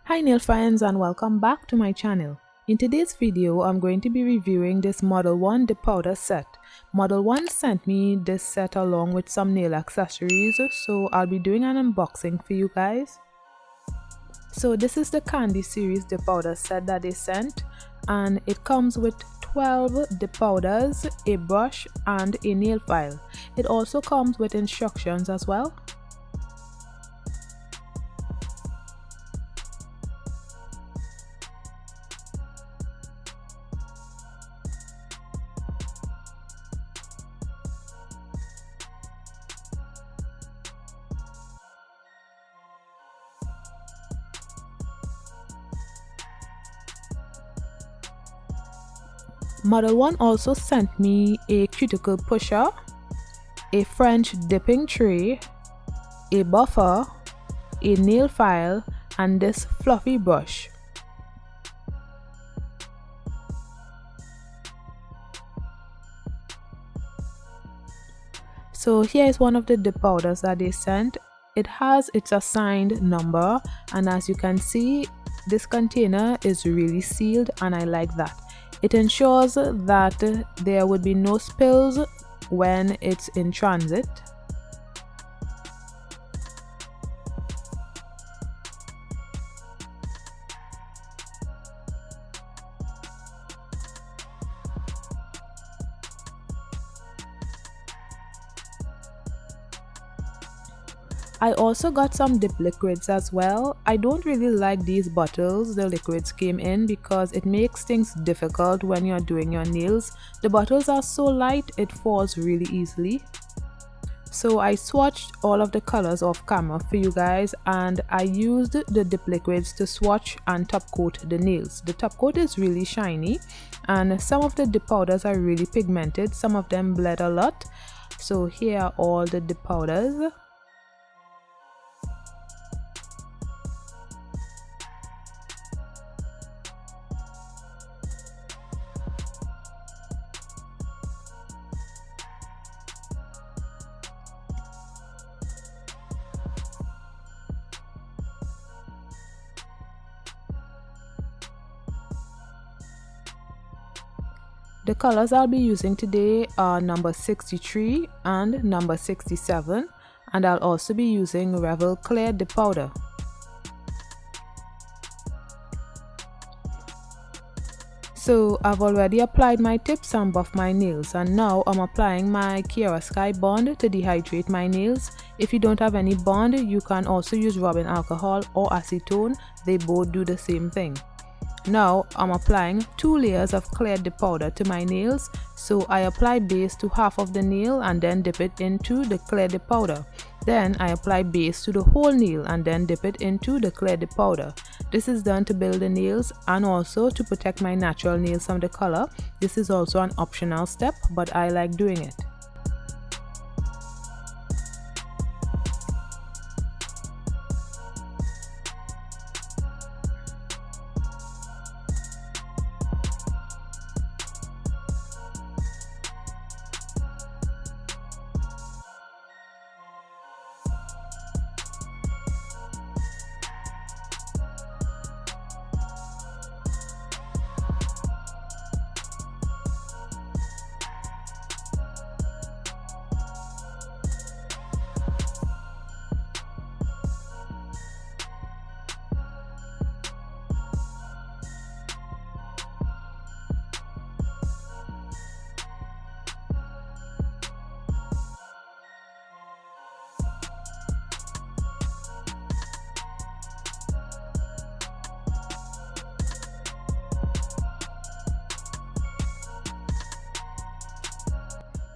Hi nail friends and welcome back to my channel. In today's video, I'm going to be reviewing this Modelones powder set. Modelones sent me this set along with some nail accessories, so I'll be doing an unboxing for you guys. So this is the Candy series powder set that they sent, and it comes with 12 powders, a brush and a nail file. It also comes with instructions as well. Modelones also sent me a cuticle pusher, a French dipping tray, a buffer, a nail file, and this fluffy brush. So here is one of the dip powders that they sent. It has its assigned number, and as you can see, this container is really sealed and I like that. It ensures that there would be no spills when it's in transit. I also got some dip liquids as well. I don't really like these bottles the liquids came in because it makes things difficult when you're doing your nails. The bottles are so light it falls really easily. So I swatched all of the colors off camera for you guys, and I used the dip liquids to swatch and top coat the nails. The top coat is really shiny and some of the dip powders are really pigmented. Some of them bled a lot. So here are all the dip powders. The colors I'll be using today are number 63 and number 67, and I'll also be using Revel Clear dip powder. So I've already applied my tips and buffed my nails, and now I'm applying my Kiara Sky Bond to dehydrate my nails. If you don't have any bond, you can also use rubbing alcohol or acetone. They both do the same thing. Now I'm applying 2 layers of clear dip powder to my nails. So I apply base to half of the nail and then dip it into the clear dip powder. Then I apply base to the whole nail and then dip it into the clear dip powder. This is done to build the nails and also to protect my natural nails from the color. This is also an optional step, but I like doing it.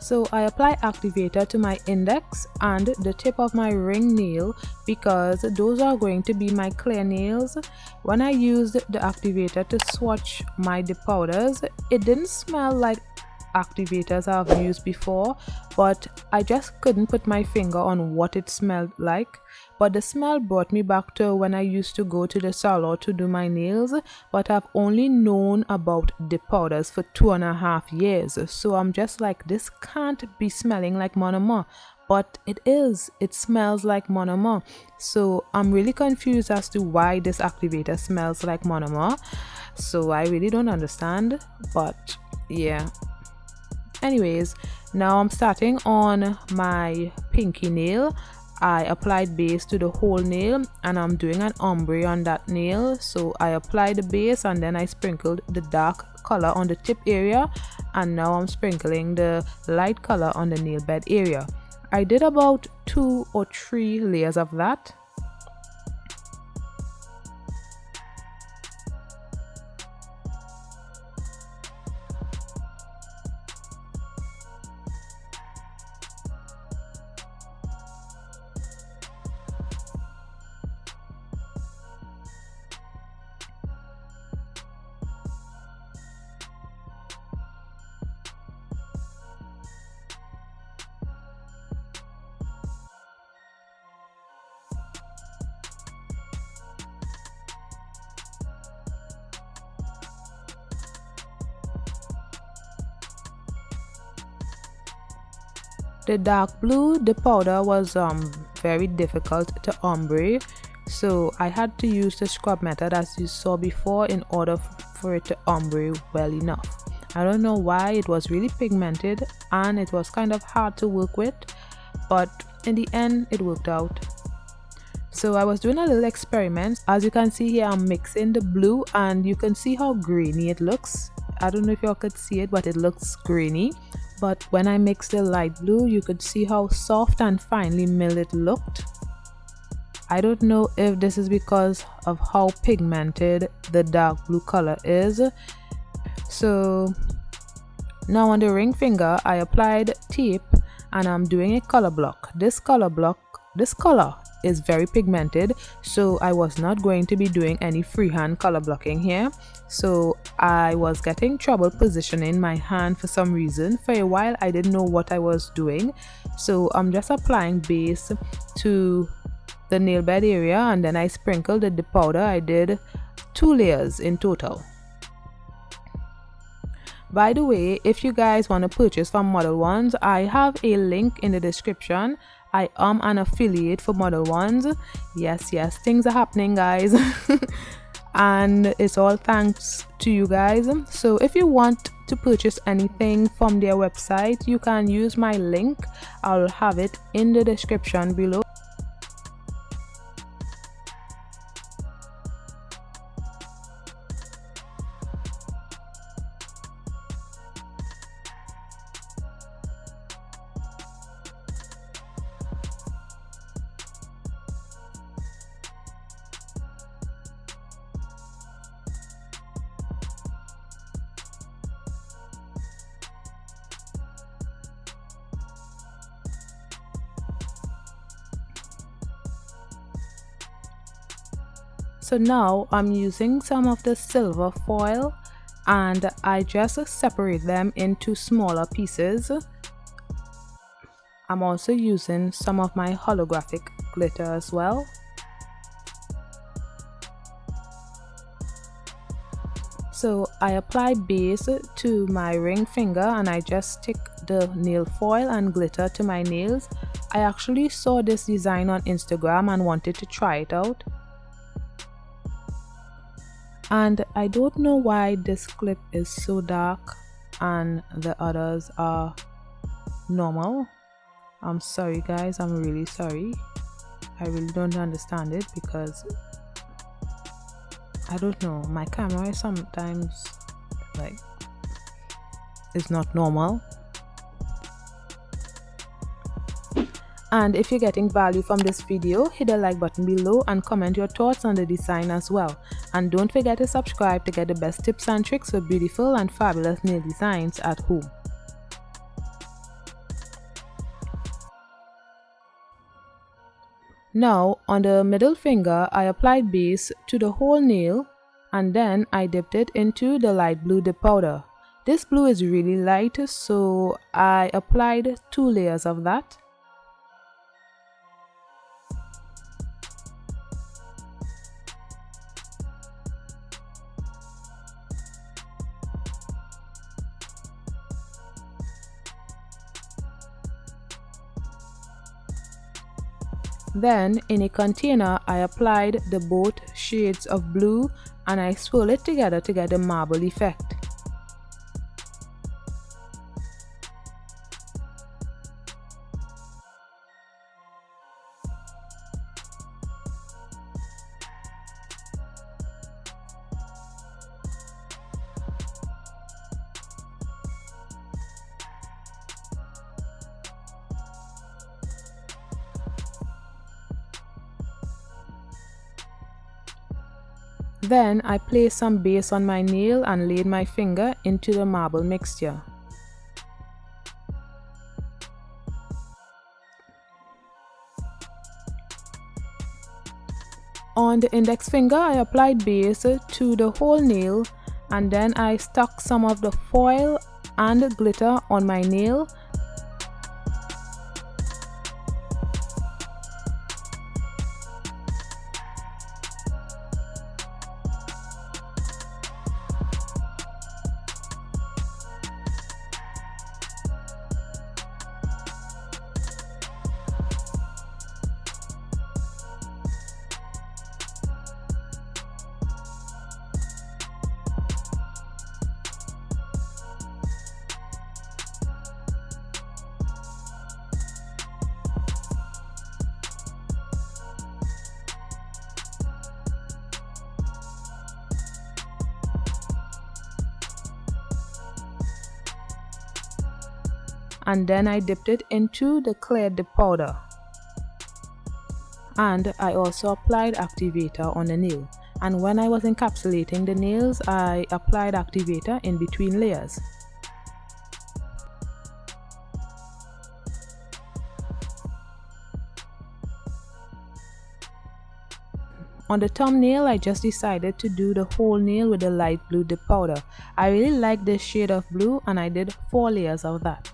So I apply Activator to my index and the tip of my ring nail because those are going to be my clear nails. When I used the Activator to swatch my dip powders, it didn't smell like activators I've used before, but I just couldn't put my finger on what it smelled like. But the smell brought me back to when I used to go to the salon to do my nails, but I've only known about dip powders for 2.5 years. So I'm just like, this can't be smelling like Monomer. but it smells like monomer. So I'm really confused as to why this activator smells like monomer. So I really don't understand, but yeah. Anyways, now I'm starting on my pinky nail. I applied base to the whole nail and I'm doing an ombre on that nail. So I applied the base and then I sprinkled the dark color on the tip area, and now I'm sprinkling the light color on the nail bed area. I did about 2 or 3 layers of that. The dark blue, the powder was very difficult to ombre, so I had to use the scrub method as you saw before in order for it to ombre well enough. I don't know why, it was really pigmented and it was kind of hard to work with, but in the end it worked out. So I was doing a little experiment. As you can see here, I'm mixing the blue and you can see how grainy it looks. I don't know if y'all could see it, but it looks grainy. But when I mixed the light blue, you could see how soft and finely milled it looked. I don't know if this is because of how pigmented the dark blue color is. So now on the ring finger, I applied tape and I'm doing a color block. This color is very pigmented, so I was not going to be doing any freehand color blocking here. So I was getting trouble positioning my hand for some reason. For a while I didn't know what I was doing, so I'm just applying base to the nail bed area and then I sprinkled the powder. I did 2 layers in total. By the way, if you guys want to purchase from Modelones, I have a link in the description. I am an affiliate for Modelones. Yes, things are happening, guys. And it's all thanks to you guys. So if you want to purchase anything from their website, you can use my link. I'll have it in the description below. So now I'm using some of the silver foil and I just separate them into smaller pieces. I'm also using some of my holographic glitter as well. So I apply base to my ring finger and I just stick the nail foil and glitter to my nails. I actually saw this design on Instagram and wanted to try it out. And I don't know why this clip is so dark and the others are normal. I'm sorry guys, I'm really sorry. I really don't understand it because I don't know, my camera sometimes is not normal. And if you're getting value from this video, hit the like button below and comment your thoughts on the design as well. And don't forget to subscribe to get the best tips and tricks for beautiful and fabulous nail designs at home. Now on the middle finger, I applied base to the whole nail and then I dipped it into the light blue dip powder. This blue is really light, so I applied 2 layers of that. Then in a container I applied the both shades of blue and I swirl it together to get a marble effect. Then I placed some base on my nail and laid my finger into the marble mixture. On the index finger I applied base to the whole nail and then I stuck some of the foil and glitter on my nail. And then I dipped it into the cleared dip powder. And I also applied Activator on the nail. And when I was encapsulating the nails, I applied Activator in between layers. On the thumbnail, I just decided to do the whole nail with the light blue dip powder. I really like this shade of blue and I did 4 layers of that.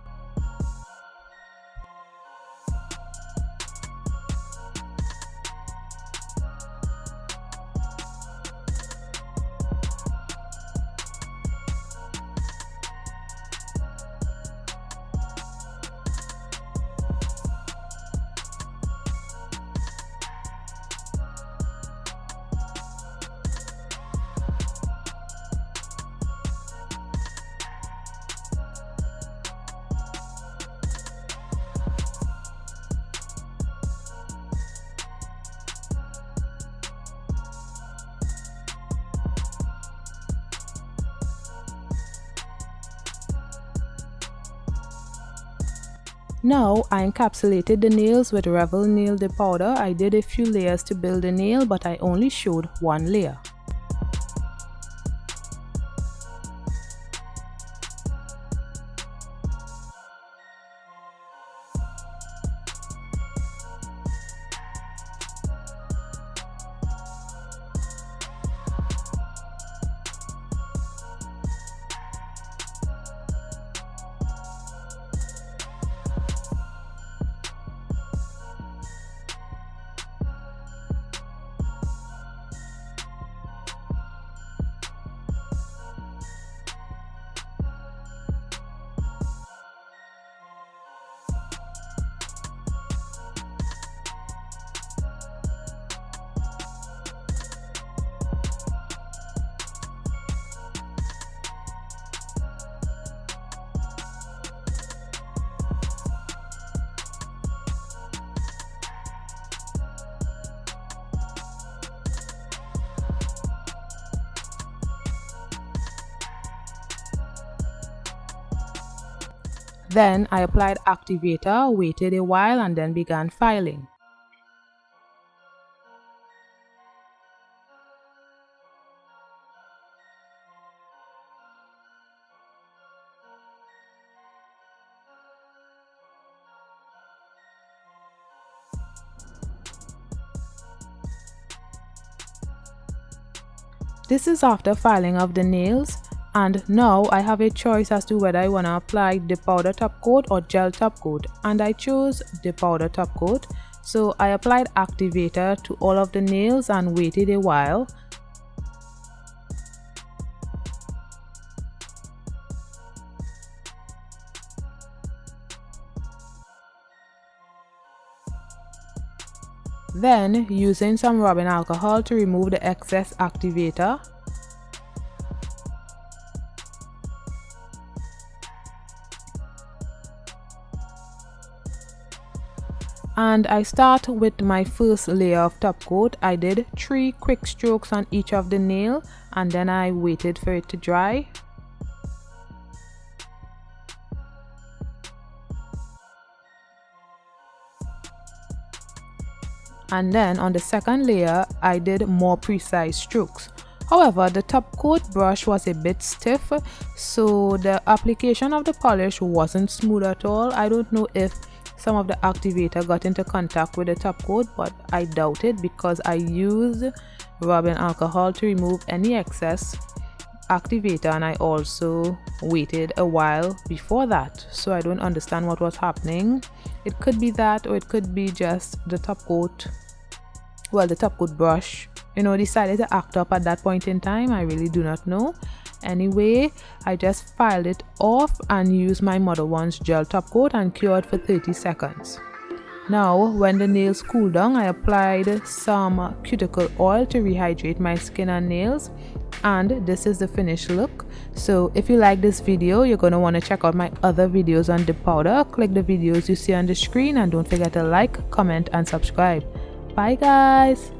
Now I encapsulated the nails with Revel nail dip powder. I did a few layers to build the nail, but I only showed 1 layer. Then I applied Activator, waited a while and then began filing. This is after filing of the nails. And now I have a choice as to whether I want to apply the powder top coat or gel top coat, and I chose the powder top coat. So I applied Activator to all of the nails and waited a while. Then using some rubbing alcohol to remove the excess activator. And I start with my first layer of top coat. I did 3 quick strokes on each of the nail and then I waited for it to dry. And then on the second layer I did more precise strokes. However, the top coat brush was a bit stiff, so the application of the polish wasn't smooth at all. I don't know if some of the activator got into contact with the top coat, but I doubt it because I used rubbing alcohol to remove any excess activator and I also waited a while before that, so I don't understand what was happening. It could be that, or it could be just the top coat, well, the top coat brush, you know, decided to act up at that point in time. I really do not know. Anyway, I just filed it off and used my Modelones gel top coat and cured for 30 seconds. Now, when the nails cooled down, I applied some cuticle oil to rehydrate my skin and nails, and this is the finished look. So if you like this video, you're going to want to check out my other videos on dip powder. Click the videos you see on the screen and don't forget to like, comment and subscribe. Bye guys!